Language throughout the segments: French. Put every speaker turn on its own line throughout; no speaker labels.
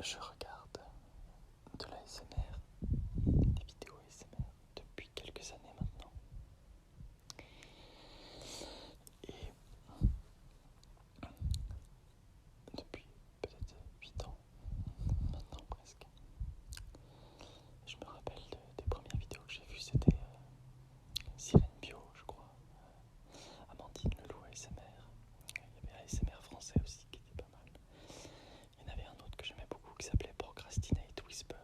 je regarde de la l'ASMR, des vidéos ASMR depuis quelques années maintenant. Et depuis peut-être 8 ans, maintenant presque. Je me rappelle des premières vidéos que j'ai vues, c'était Sirène Bio, je crois, Amandine Leloup ASMR. Il y avait ASMR français aussi qui était pas mal. Il y en avait un autre que j'aimais beaucoup qui s'appelait Procrastinate Whispers.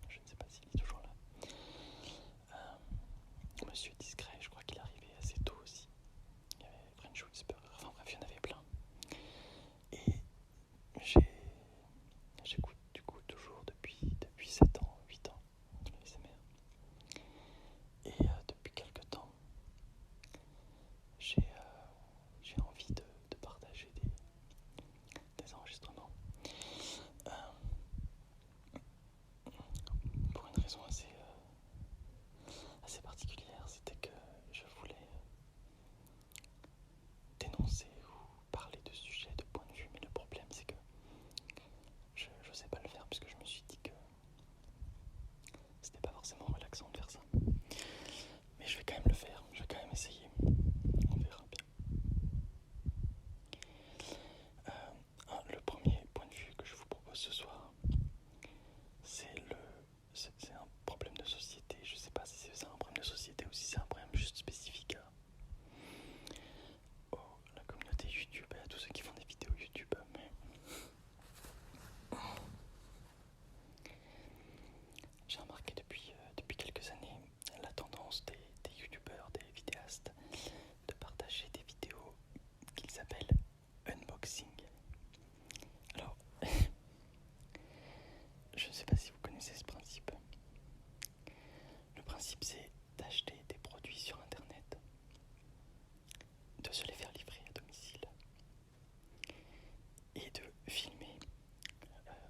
Je ne sais pas s'il est toujours là. Monsieur Discret, je crois qu'il arrivait assez tôt aussi. Il y avait French Whisper, enfin bref, il y en avait plein. Et j'écoute du coup toujours depuis 7 ans, 8 ans de l'ASMR. Et depuis quelques temps, j'ai envie de partager des enregistrements. Pour une raison assez particulière, c'était que je voulais dénoncer ou parler de sujets, de points de vue, mais le problème c'est que je n'osais pas le faire puisque je me suis dit que c'était pas forcément relaxant de faire ça. Mais je vais quand même le faire, je vais quand même essayer, on verra bien. Le premier point de vue que je vous propose ce soir, c'est un problème de société. Je sais pas si c'est un problème de société ou si c'est un problème juste spécifique à la communauté YouTube et à tous ceux qui font des vidéos YouTube. Mais j'ai remarqué depuis quelques années la tendance des youtubeurs, des vidéastes de partager des vidéos qu'ils appellent unboxing. Alors, je ne sais pas si vous connaissez ce principe. Le principe, c'est d'acheter des produits sur internet, de se les faire livrer à domicile et de filmer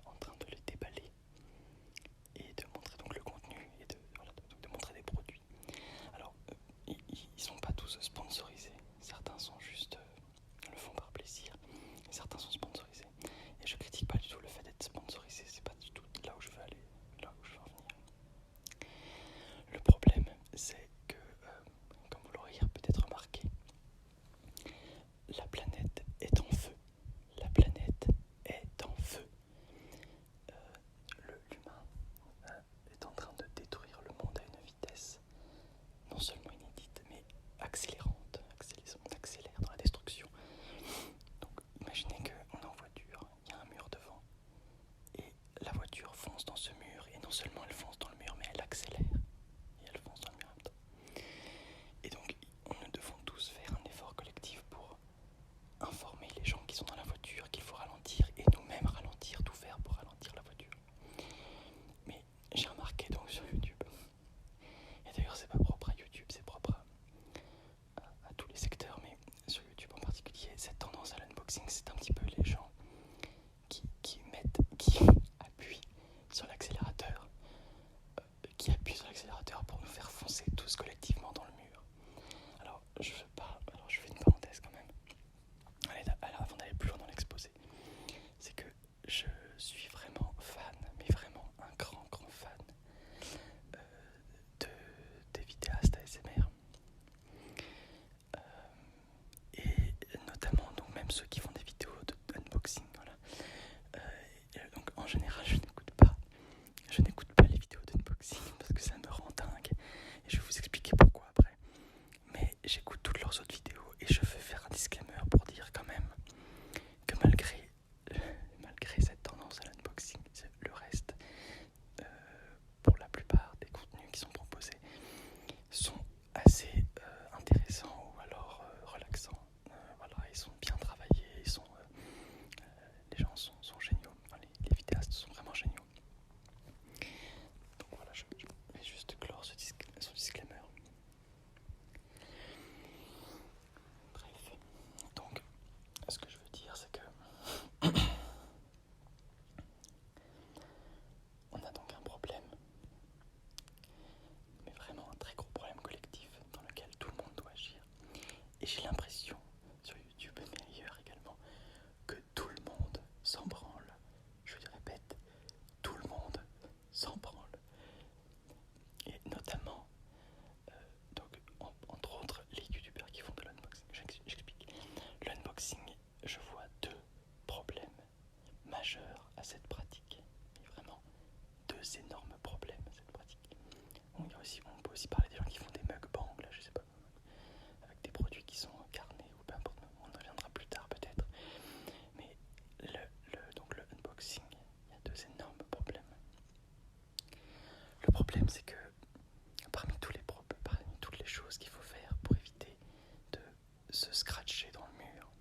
en train de les déballer et de montrer donc le contenu et de montrer des produits. Alors, ils sont pas tous sponsorisés, certains sont juste le font par plaisir et certains sont sponsorisés. Et je critique pas du tout le fait d'être sponsorisé, c'est pas du tout là où je veux aller. deux énormes problèmes à cette pratique. On peut aussi parler des gens qui font des mukbangs, là, je sais pas, avec des produits qui sont carnés ou peu importe, on en reviendra plus tard peut-être. Mais donc le unboxing, il y a deux énormes problèmes. Le problème, c'est que parmi toutes les choses qu'il faut faire pour éviter de se scratcher dans le mur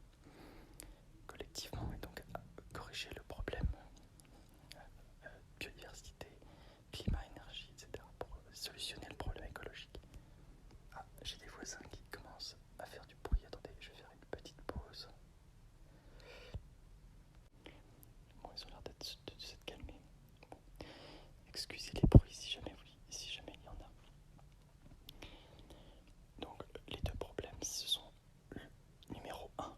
collectivement et donc corriger le problème biodiversité, climat, énergie, etc. pour solutionner le problème écologique. Ah, j'ai des voisins qui commencent à faire du bruit. Attendez, je vais faire une petite pause. Bon, ils ont l'air de s'être calmés. Bon. Excusez les bruits si jamais il y en a. Donc, les deux problèmes, ce sont le numéro 1,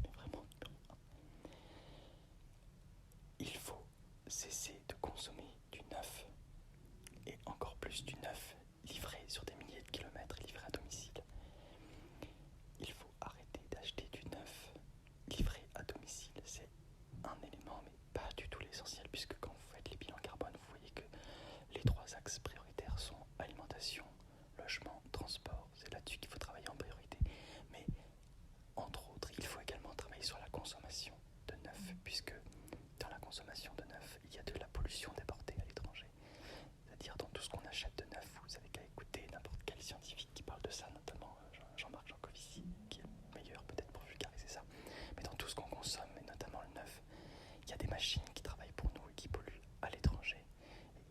mais vraiment numéro 1. Il faut cesser de consommer du neuf, et encore plus du neuf livré sur des milliers de kilomètres, livré à domicile. Il faut arrêter d'acheter du neuf livré à domicile. C'est un élément, mais pas du tout l'essentiel, puisque quand vous faites les bilans carbone, vous voyez que les trois axes prioritaires sont alimentation, logement, transport. C'est là-dessus qu'il faut travailler en priorité. Mais entre autres, il faut également travailler sur la consommation de neuf, puisque dans la consommation de neuf, il y a de la pollution déportée à l'étranger. C'est-à-dire dans tout ce qu'on achète de neuf, vous avez qu'à écouter n'importe quel scientifique qui parle de ça, notamment Jean-Marc Jancovici, qui est le meilleur peut-être pour vulgariser ça. Mais dans tout ce qu'on consomme, et notamment le neuf, il y a des machines qui travaillent pour nous et qui polluent à l'étranger,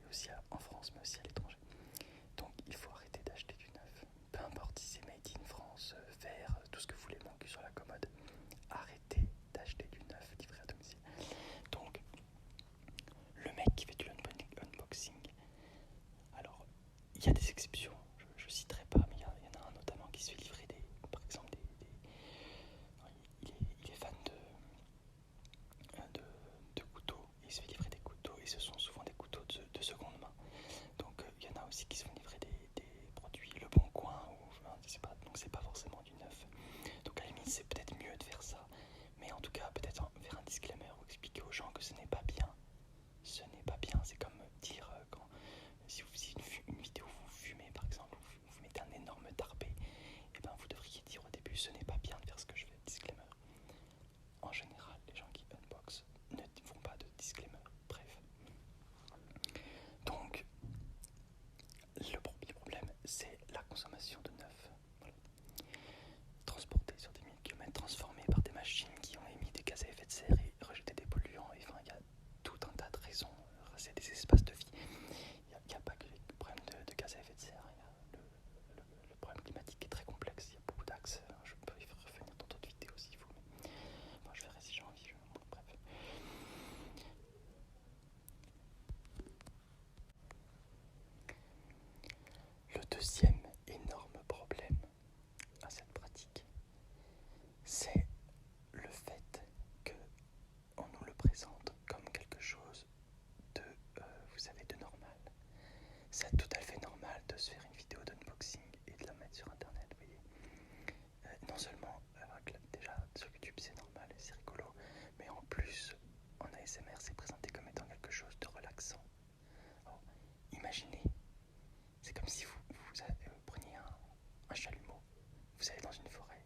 et aussi en France, mais aussi à l'étranger. Donc il faut arrêter d'acheter du neuf. Peu importe si c'est made in France, vert, tout ce que vous voulez, mon cul sur la commode. Arrêtez d'acheter du neuf livré à domicile. Donc, le mec qui fait du unboxing, alors, il y a des exceptions, je citerai pas, mais il y en a un notamment qui se fait livrer par exemple il est fan de couteaux, il se fait livrer des couteaux, et ce sont souvent des couteaux de seconde main. Donc il y en a aussi qui se font livrer des produits Le Bon Coin, donc c'est pas forcément du neuf. Donc à la limite, c'est peut-être mieux de faire ça, mais en tout cas, peut-être faire un disclaimer ou expliquer aux gens que ce n'est pas bien. Ce n'est pas bien, c'est comme dire si une vidéo où vous fumez par exemple, vous mettez un énorme tarpé, et ben vous devriez dire au début ce n'est pas bien de faire ce que je fais, disclaimer. En général, les gens qui unbox ne font pas de disclaimer, bref. Donc, le problème, c'est la consommation de neuf. Voilà. Transporté sur des milliers de kilomètres, transformé par des machines qui ont émis des gaz à effet de serre et rejeté des polluants, et enfin, il y a tout un tas de raisons, c'est des espaces de vie. Il n'y a pas que les problèmes de gaz à effet de serre, il y a le problème climatique qui est très complexe, il y a beaucoup d'axes, je peux y revenir dans d'autres vidéos s'il faut, mais enfin, je verrai si j'ai envie, bref. Le deuxième énorme problème à cette pratique, c'est le fait qu'on nous le présente comme quelque chose de, vous savez, de normal. C'est tout à fait normal de se faire une vidéo d'unboxing et de la mettre sur internet, vous voyez. Non seulement, déjà sur YouTube c'est normal et c'est rigolo, mais en plus en ASMR c'est présenté comme étant quelque chose de relaxant. Alors, imaginez, c'est comme si vous preniez un chalumeau, vous allez dans une forêt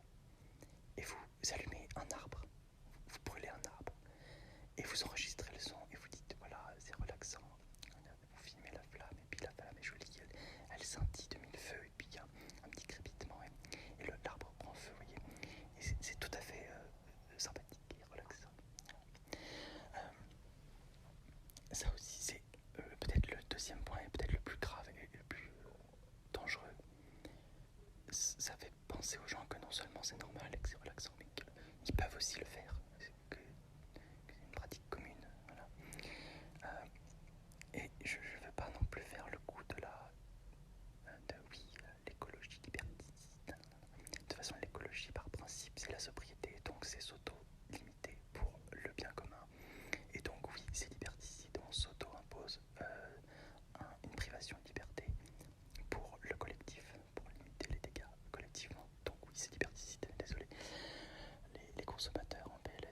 et vous allumez un arbre, vous brûlez un arbre et vous enregistrez le son et vous dites voilà, c'est relaxant. Vous filmez la flamme et puis la flamme est jolie, elle scintille de mille feux et puis il y a un petit crépitement et l'arbre prend feu, vous voyez. Et c'est tout à fait sympathique et relaxant. Ça aussi c'est peut-être le deuxième point et peut-être le plus grave et le plus dangereux. Ça fait penser aux gens que non seulement c'est normal et que c'est relaxant, mais qu'ils peuvent aussi le faire. C'est une pratique commune. Voilà. Et je ne veux pas non plus faire le coup de l'écologie liberticide. De toute façon, l'écologie par principe, c'est la sobriété, donc c'est s'auto-limiter pour le bien commun. Et donc oui, c'est liberticide, on s'auto-impose une privation de liberté pour le collectif, pour limiter les dégâts collectivement. Donc oui, c'est liberticide, désolé. Les consommateurs en PLS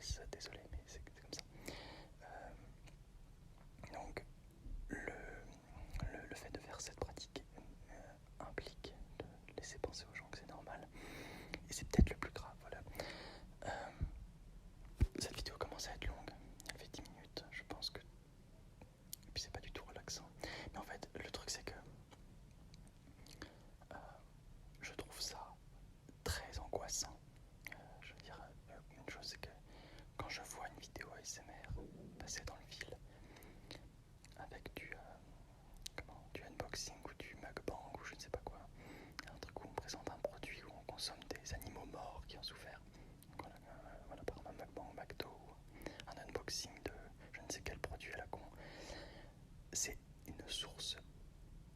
source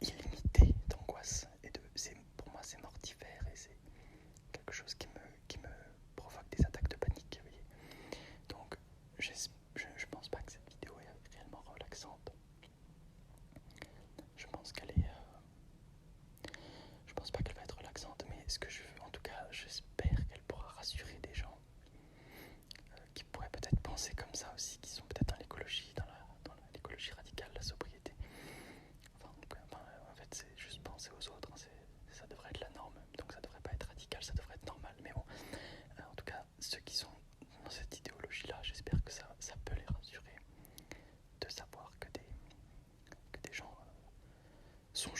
illimitée d'angoisse. Pour moi, c'est mortifère et c'est quelque chose qui me provoque des attaques de panique. Vous voyez. Donc, je pense pas que cette vidéo est réellement relaxante. Je pense qu'elle est. Je pense pas qu'elle va être relaxante, mais en tout cas, j'espère qu'elle pourra rassurer des gens qui pourraient peut-être penser comme ça aussi, qui sont peut-être dans l'écologie, dans l'écologie radicale, la sobriété. En fait, c'est juste penser aux autres, hein, ça devrait être la norme, donc ça devrait pas être radical, ça devrait être normal. Mais bon, en tout cas, ceux qui sont dans cette idéologie-là, j'espère que ça peut les rassurer de savoir que des gens sont